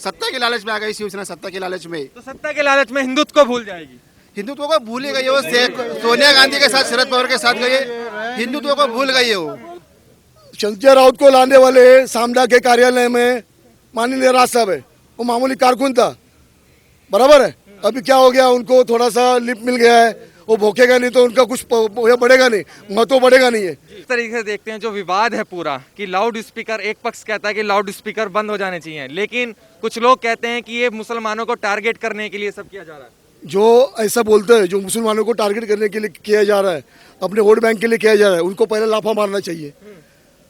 सत्ता के लालच में आ गई शिवसेना, सत्ता के लालच में। तो सत्ता के लालच में हिंदुत्व को भूल जाएगी। हिंदुत्व को भूल ही गई है वो। सोनिया गांधी के साथ, शरद पवार के साथ गई, हिंदुत्व को भूल गई है वो। संजय राउत को लाने वाले सामडा के कार्यालय में माननीय राज साहब है, वो मामूली कारकुन था, बराबर है। अभी क्या हो गया, उनको थोड़ा सा लिप मिल गया है, वो भोकेगा नहीं तो उनका कुछ बढ़ेगा नहीं, महत्व बढ़ेगा नहीं है। इस तरीके से देखते हैं जो विवाद है पूरा कि लाउड स्पीकर, एक पक्ष कहता है कि लाउड स्पीकर बंद हो जाने चाहिए, लेकिन कुछ लोग कहते हैं कि ये मुसलमानों को टारगेट करने के लिए सब किया जा रहा है। जो ऐसा बोलते हैं, जो मुसलमानों को टारगेट करने के लिए किया जा रहा है, अपने वोट बैंक के लिए किया जा रहा है, उनको पहले लाफा मारना चाहिए।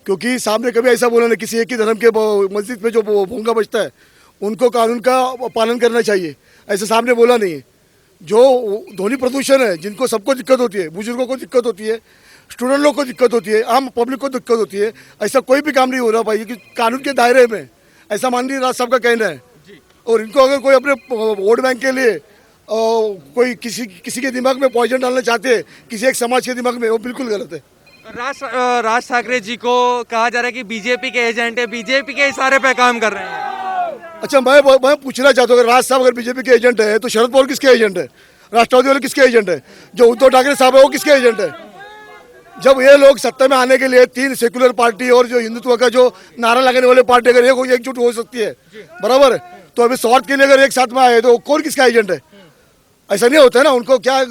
क्योंकि सामने कभी ऐसा बोला नहीं, किसी एक ही धर्म के मस्जिद में जो भोंगा बजता है उनको कानून का पालन करना चाहिए, ऐसा सामने बोला नहीं है। जो ध्वनि प्रदूषण है, जिनको सबको दिक्कत होती है, बुजुर्गों को दिक्कत होती है, स्टूडेंट लोग को दिक्कत होती है, आम पब्लिक को दिक्कत होती है, ऐसा कोई भी काम नहीं हो रहा भाई कि कानून के दायरे में, ऐसा माननीय राज साहब का कहना है। और इनको अगर कोई अपने वोट बैंक के लिए कोई किसी के दिमाग में पॉइजन डालना चाहते हैं, किसी एक समाज के दिमाग में, वो बिल्कुल गलत है। राज ठाकरे जी को कहा जा रहा है कि बीजेपी के एजेंट है, बीजेपी के इशारे पे काम कर रहे हैं। अच्छा, मैं पूछना चाहता हूँ, राज साहब अगर बीजेपी के एजेंट है तो शरद पवार किसके एजेंट है, राष्ट्रवादी वाले किसके एजेंट है, जो उद्धव ठाकरे साहब है वो किसके एजेंट है? जब ये लोग सत्ता में आने के लिए तीन सेकुलर पार्टी और जो हिंदुत्व का जो नारा लगाने वाले पार्टी अगर एकजुट हो सकती है, बराबर है, तो अभी स्वार्थ के लिए अगर एक साथ में आए तो कौन किसका एजेंट है? ऐसा नहीं होता है ना। उनको क्या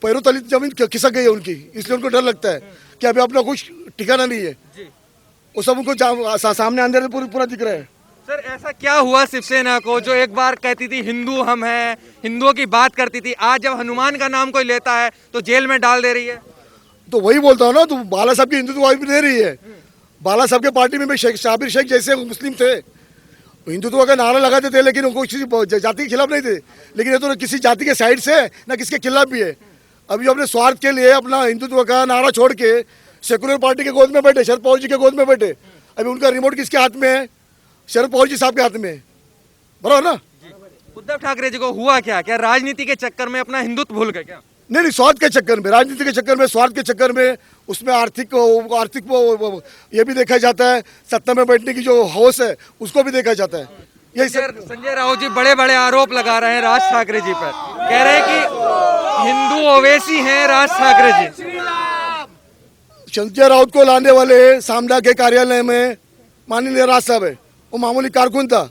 पैरों तले जमीन खिसक गई है उनकी, इसलिए उनको डर लगता है कि अभी अपना कुछ ठिकाना नहीं है। वो सब उनको सामने अंदर पूरा दिख रहा है। सर, ऐसा क्या हुआ शिवसेना को जो एक बार कहती थी हिंदू हम हैं, हिंदुओं की बात करती थी, आज जब हनुमान का नाम कोई लेता है तो जेल में डाल दे रही है? तो वही बोलता हूँ ना, तो बाला साहब की हिंदुत्व भी दे रही है। बाला साहब के पार्टी में भी शाबिर शेख जैसे मुस्लिम थे, हिंदुत्व का नारा लगाते थे, लेकिन उनको किसी जाति के खिलाफ नहीं थे। लेकिन ये तो किसी जाति के साइड से ना किसके खिलाफ भी है। अभी अपने स्वार्थ के लिए अपना हिंदुत्व का नारा छोड़ के सेकुलर पार्टी के गोद में बैठे, शरद पवार जी के गोद में बैठे। अभी उनका रिमोट किसके हाथ में है? शरद पवार जी साहब के हाथ में है, बराबर ना। उद्धव ठाकरे जी को हुआ क्या? क्या राजनीति के चक्कर में अपना हिंदुत्व भूल गए क्या? नहीं, स्वार्थ के चक्कर में, राजनीति के चक्कर में, स्वार्थ के चक्कर में, उसमें आर्थिक ये भी देखा जाता है, सत्ता में बैठने की जो हौस है उसको भी देखा जाता है। यही संजय राउत जी बड़े बड़े आरोप लगा रहे हैं राज ठाकरे जी पर, कह रहे हैं कि हिंदू ओवैसी हैं राज ठाकरे जी। संजय राउत को लाने वाले सामडा के कार्यालय में माननीय राज साहब है, वो मामूली कारकुन था,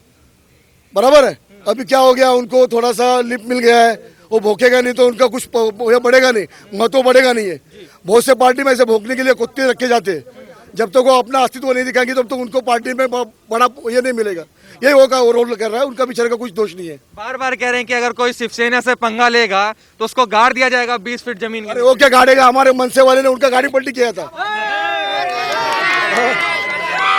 बराबर है। अभी क्या हो गया, उनको थोड़ा सा लिप मिल गया है, वो भोकेगा नहीं तो उनका कुछ बढ़ेगा नहीं, महत्व बढ़ेगा नहीं है। बहुत से पार्टी में ऐसे भोंकने के लिए कुत्ते रखे जाते हैं, जब तक वो अपना अस्तित्व नहीं दिखाएंगे तब तक उनको पार्टी में बड़ा ये नहीं मिलेगा। यही वो रोल कर रहा है, उनका बेचारे का कुछ दोष नहीं है। बार बार कह रहे हैं कि अगर कोई शिवसेना से पंगा लेगा तो उसको गाड़ दिया जाएगा 20 फीट जमीन। अरे वो क्या गाड़ेगा, हमारे मनसे वाले ने उनका गाड़ी पलटी किया था।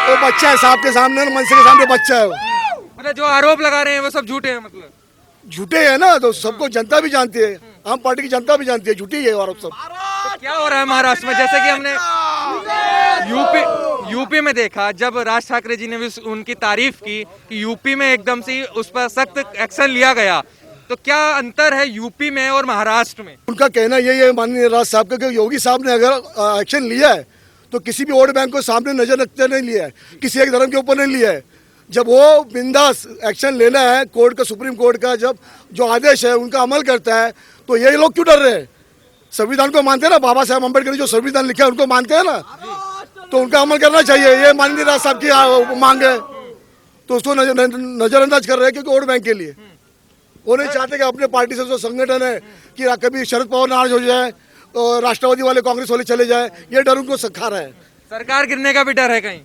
वो बच्चा है साहब के सामने, मनसे के सामने बच्चा है। मतलब जो आरोप लगा रहे हैं वो सब झूठे हैं? मतलब झूठे है ना, तो सबको जनता भी जानती है, आम पार्टी की जनता भी जानती है, झूठी है आरोप सब। तो क्या हो रहा है महाराष्ट्र में? जैसे कि हमने यूपी में देखा, जब राज ठाकरे जी ने भी उनकी तारीफ की कि यूपी में एकदम से उस पर सख्त एक्शन लिया गया, तो क्या अंतर है यूपी में और महाराष्ट्र में? उनका कहना यही है माननीय राज साहब का कि योगी साहब ने अगर एक्शन लिया है तो किसी भी वोट बैंक को सामने नजर रखते नहीं लिया है, किसी एक धर्म के ऊपर नहीं लिया है। जब वो बिंदास एक्शन लेना है, कोर्ट का, सुप्रीम कोर्ट का जब जो आदेश है उनका अमल करता है, तो ये लोग क्यों डर रहे हैं? संविधान को मानते हैं ना, बाबा साहेब अम्बेडकर ने जो संविधान लिखा है उनको मानते हैं ना, तो उनका अमल करना चाहिए। ये माननीय राज साहब की मांग है, तो उसको नजरअंदाज कर रहे हैं क्योंकि वोट बैंक के लिए वो नहीं चाहते कि अपने पार्टी से जो संगठन है कि कभी शरद पवार नाराज हो जाए और राष्ट्रवादी वाले, कांग्रेस वाले चले जाए, ये डर उनको सिखा रहा है। सरकार गिरने का भी डर है कहीं?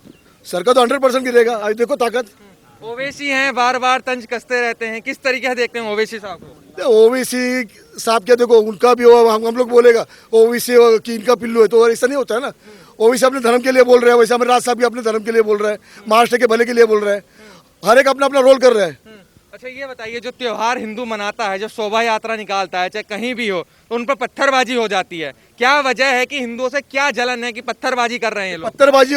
सरकार तो 100% गिरेगा। आज देखो ताकत। ओवैसी हैं, बार बार तंज कसते रहते हैं, किस तरीके से देखते हैं ओवैसी साहब को? ओवैसी साहब क्या, देखो उनका भी हम लोग बोलेगा ओवैसी की इनका पिल्लू है, तो ऐसा नहीं होता है ना। ओवैसी अपने धर्म के लिए बोल रहे हैं, वैसे हमारे राज साहब भी अपने धर्म के लिए बोल रहे हैं, महाराष्ट्र के भले के लिए बोल रहे हैं, हर एक अपना अपना रोल कर रहा है। अच्छा, ये बताइए, जो त्योहार हिंदू मनाता है, जब शोभा यात्रा निकालता है, चाहे कहीं भी हो, तो उन पर पत्थरबाजी हो जाती है, क्या वजह है कि हिंदुओं से क्या जलन है कि पत्थरबाजी कर रहे हैं लोग? पत्थरबाजी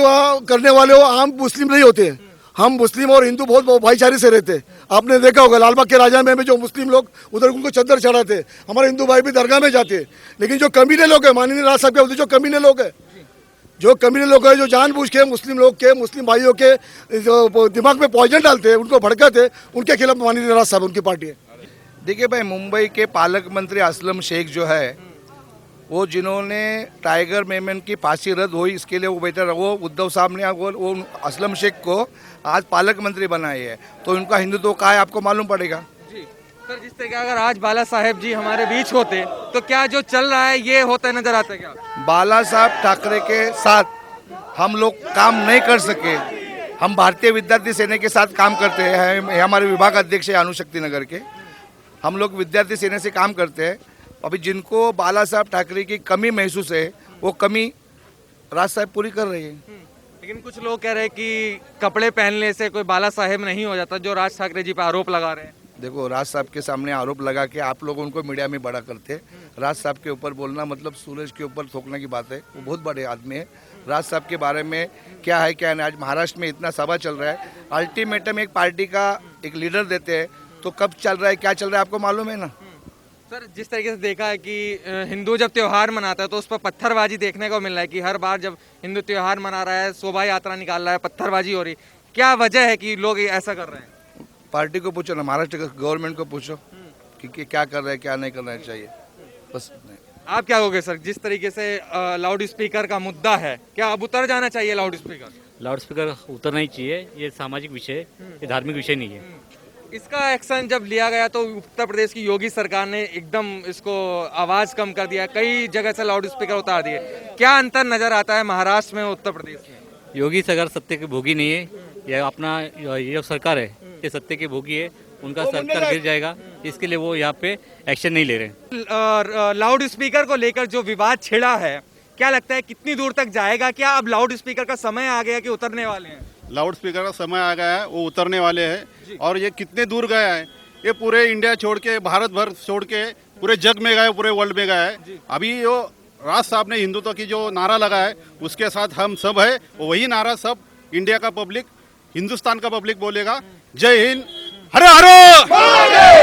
करने वाले वो आम मुस्लिम नहीं होते हैं। हम मुस्लिम और हिंदू बहुत भाईचारे से रहते हैं। आपने देखा होगा लालबाग के राजा में जो मुस्लिम लोग उधर उनको चद्दर चढ़ाते, हमारे हिंदू भाई भी दरगाह में जाते हैं। लेकिन जो कमीने लोग हैं, माननीय राज साहब के जो कमीने लोग हैं, जो कम्युनिटी लोग हैं जो जानबूझ के मुस्लिम लोग के मुस्लिम भाइयों के जो दिमाग में पॉइजन डालते हैं, उनको भड़काते हैं, उनके खिलाफ माननीय नवाज साहब उनकी पार्टी है। देखिए भाई, मुंबई के पालक मंत्री असलम शेख जो है, वो जिन्होंने टाइगर मेमन की फांसी रद्द हुई इसके लिए वो बेटर, वो उद्धव साहब ने वो असलम शेख को आज पालक मंत्री बनाए है, तो उनका हिंदुत्व का है आपको मालूम पड़ेगा। जी सर, जिस तरीके अगर आज बाला साहेब जी हमारे बीच होते तो क्या जो चल रहा है ये होता नजर आता है क्या? बाला साहब ठाकरे के साथ हम लोग काम नहीं कर सके। हम भारतीय विद्यार्थी सेना के साथ काम करते हैं, हमारे विभाग अध्यक्ष है अणुशक्ति नगर के, हम लोग विद्यार्थी सेना से काम करते हैं। अभी जिनको बाला साहब ठाकरे की कमी महसूस है, वो कमी राज साहब पूरी कर रही है। लेकिन कुछ लोग कह रहे हैं कि कपड़े पहनने से कोई बाला साहेब नहीं हो जाता, जो राज ठाकरे जी पे आरोप लगा रहे हैं। देखो, राज साहब के सामने आरोप लगा के आप लोग उनको मीडिया में बड़ा करते हैं। राज साहब के ऊपर बोलना मतलब सूरज के ऊपर थोकने की बात है। वो बहुत बड़े आदमी है। राज साहब के बारे में क्या है क्या नहीं, आज महाराष्ट्र में इतना सभा चल रहा है, अल्टीमेटम एक पार्टी का एक लीडर देते हैं, तो कब चल रहा है क्या चल रहा है आपको मालूम है ना। सर, जिस तरीके से देखा है कि हिंदू जब त्योहार मनाता है तो उस पर पत्थरबाजी देखने को मिल रहा है कि हर बार जब हिंदू त्योहार मना रहा है, शोभा यात्रा निकाल रहा है, पत्थरबाजी हो रही, क्या वजह है कि लोग ऐसा कर रहे हैं? पार्टी को पूछो ना, महाराष्ट्र गवर्नमेंट को पूछो कि क्या कर रहे हैं क्या नहीं करना चाहिए, बस। आप क्या कहोगे सर, जिस तरीके से लाउड स्पीकर का मुद्दा है, क्या अब उतर जाना चाहिए लाउड स्पीकर? लाउड स्पीकर उतरना ही चाहिए। ये सामाजिक विषय है, ये धार्मिक विषय नहीं है। इसका एक्शन जब लिया गया तो उत्तर प्रदेश की योगी सरकार ने एकदम इसको आवाज कम कर दिया, कई जगह से लाउड स्पीकर उतार दिए। क्या अंतर नजर आता है महाराष्ट्र में और उत्तर प्रदेश में? योगी सरकार सत्य के भोगी नहीं है, ये अपना ये जो सरकार है ये सत्य के भोगी है, उनका सरकार गिर जाएगा, इसके लिए वो यहाँ पे एक्शन नहीं ले रहे। लाउड स्पीकर को लेकर जो विवाद छिड़ा है, क्या लगता है कितनी दूर तक जाएगा? क्या अब लाउड स्पीकर का समय आ गया कि उतरने वाले हैं? लाउड स्पीकर का समय आ गया है, वो उतरने वाले हैं। और ये कितने दूर गया है, ये पूरे इंडिया छोड़ के, भारत भर छोड़ के पूरे जग में गया, पूरे वर्ल्ड में गया है। अभी जो राज साहब ने हिंदुत्व की जो नारा लगा है, उसके साथ हम सब है, वही नारा सब इंडिया का पब्लिक, हिंदुस्तान का पब्लिक बोलेगा। जय हिंद, हरे हरे,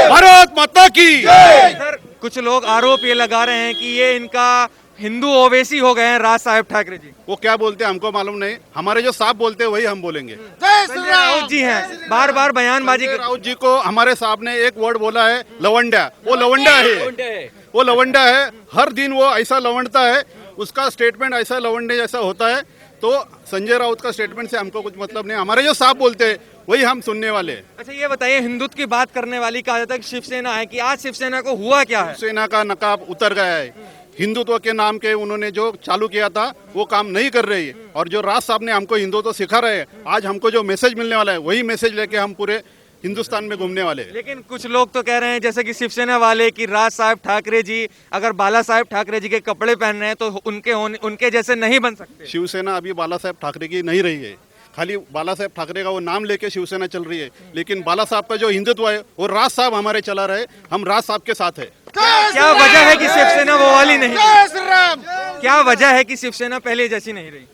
भारत माता की। सर, कुछ लोग आरोप ये लगा रहे हैं कि ये इनका हिंदू ओवैसी हो गए हैं राज साहेब ठाकरे जी। वो क्या बोलते हैं हमको मालूम नहीं, हमारे जो साहब बोलते हैं वही हम बोलेंगे। संजय राउत जी हैं, बार बार बयानबाजी संजय राउत जी को हमारे साहब ने एक वर्ड बोला है, लवंडा। वो लवंडा है, वो लवंडा है। हर दिन वो ऐसा लवंडता है, उसका स्टेटमेंट ऐसा लवंडे जैसा होता है। तो संजय राउत का स्टेटमेंट से हमको कुछ मतलब नहीं, हमारे जो साहब बोलते हैं वही हम सुनने वाले हैं। अच्छा, ये बताइए, हिंदुत्व की बात करने वाली कहा जाता है कि शिवसेना है, कि आज शिवसेना को हुआ क्या है? शिवसेना का नकाब उतर गया है। हिंदुत्व के नाम के उन्होंने जो चालू किया था वो काम नहीं कर रही है। और जो राज साहब ने हमको हिंदुत्व सिखा रहे हैं, आज हमको जो मैसेज मिलने वाला है वही मैसेज लेके हम पूरे हिंदुस्तान में घूमने वाले हैं। लेकिन कुछ लोग तो कह रहे हैं, जैसे कि शिवसेना वाले, कि राज साहब ठाकरे जी अगर बाला साहेब ठाकरे जी के कपड़े पहन रहे हैं तो उनके जैसे नहीं बन सकते। शिवसेना अभी बाला साहेब ठाकरे की नहीं रही है, खाली बाला साहेब ठाकरे का वो नाम लेके शिवसेना चल रही है। लेकिन बाला साहब का जो हिंदुत्व है वो राज साहब हमारे चला रहे, हम राज साहब के साथ है। क्या वजह है कि शिवसेना वो वाली नहीं? क्या वजह है कि शिवसेना पहले जैसी नहीं रही?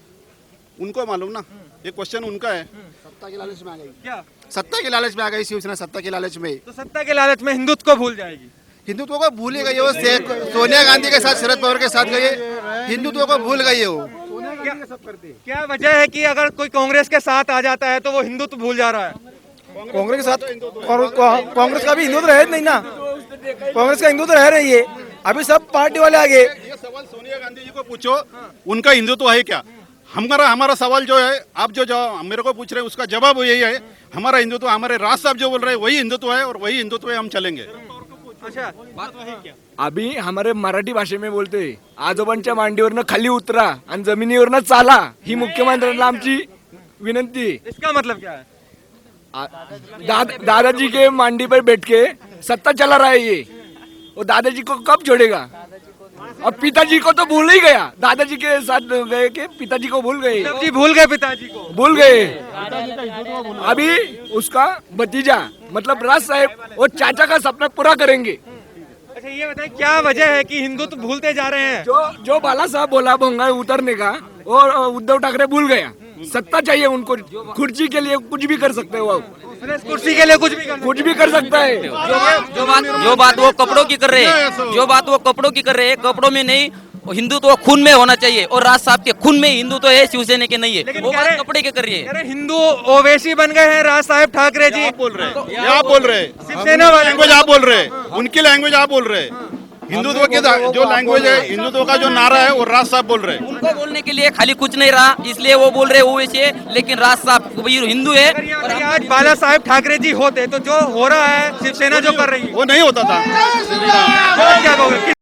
उनको मालूम ना, ये क्वेश्चन उनका है। सत्ता के लालच में आ गई, क्या सत्ता के लालच में आ गई शिवसेना, सत्ता के लालच में। तो सत्ता के लालच में हिंदुत्व को भूल जाएगी? हिंदुत्व को भूल ही गई है वो। सोनिया गांधी के साथ, शरद पवार के साथ गई, हिंदुत्व को भूल गई है वो। क्या वजह है कि अगर कोई कांग्रेस के साथ आ जाता है तो वो हिंदुत्व भूल जा रहा है? कांग्रेस के साथ, और कांग्रेस का भी हिंदुत्व है नहीं ना, कांग्रेस का हिंदुत्व रह रही है। अभी सब पार्टी वाले आगे। ये सवाल सोनिया गांधी जी को पूछो, उनका हिंदुत्व है क्या? हमारा सवाल जो है, आप जो मेरे को पूछ रहे हैं उसका जवाब यही है, हमारा हिंदुत्व, हमारे राज साहब जो बोल रहे हैं वही हिंदुत्व है और वही हिंदुत्व है, हम चलेंगे। अच्छा, अभी हमारे मराठी भाषे में बोलते, आजोबांच्या मांडीवरनं खाली उतरा आणि जमिनीवरनं चाला, ही मुख्यमंत्र्यांना आमची विनंती। इसका मतलब क्या है? दादाजी के मांडी पर बैठ के सत्ता चला रहा है ये, वो दादाजी को कब छोड़ेगा? और पिताजी को तो भूल ही गया, दादाजी के साथ गए के पिताजी को भूल गए, जी भूल गए, पिताजी को भूल गए। अभी उसका भतीजा मतलब राज साहेब वो चाचा का सपना पूरा करेंगे। अच्छा, ये बताइए, क्या वजह है कि हिंदुत्व भूलते जा रहे हैं? जो बाला साहब बोला भोंगा उतरने का, और उद्धव ठाकरे भूल गया। सत्ता चाहिए उनको, कुर्सी के लिए कुछ भी कर सकते हो, कुर्सी के लिए कुछ भी कर सकता है। जो बात वो कपड़ों की कर रहे हैं, जो बात वो कपड़ों की कर रहे हैं, कपड़ों में नहीं हिंदुत्व खून में होना चाहिए और राज साहब के खून में हिंदुत्व है, शिवसेना के नहीं है। लेकिन वो कह बात रहे- कपड़े के कर रही है। अरे हिंदू ओवैसी बन गए हैं राज साहेब ठाकरे जी। आप बोल रहे हैं, ये आप बोल रहे हैं, शिवसेना वाले लैंग्वेज आप बोल रहे हैं, उनकी लैंग्वेज आप बोल रहे हैं। हिंदुत्व के जो लैंग्वेज है, हिंदुत्व का जो नारा है वो राज साहब बोल रहे हैं। उनको बोलने के लिए खाली कुछ नहीं रहा, इसलिए वो बोल रहे हैं वो वैसे, लेकिन राज साहब हिंदू है। अगर यहाँ पे आज बाला साहेब ठाकरे जी होते तो जो हो रहा है शिवसेना जो कर रही है वो नहीं होता था। क्या कहोगे?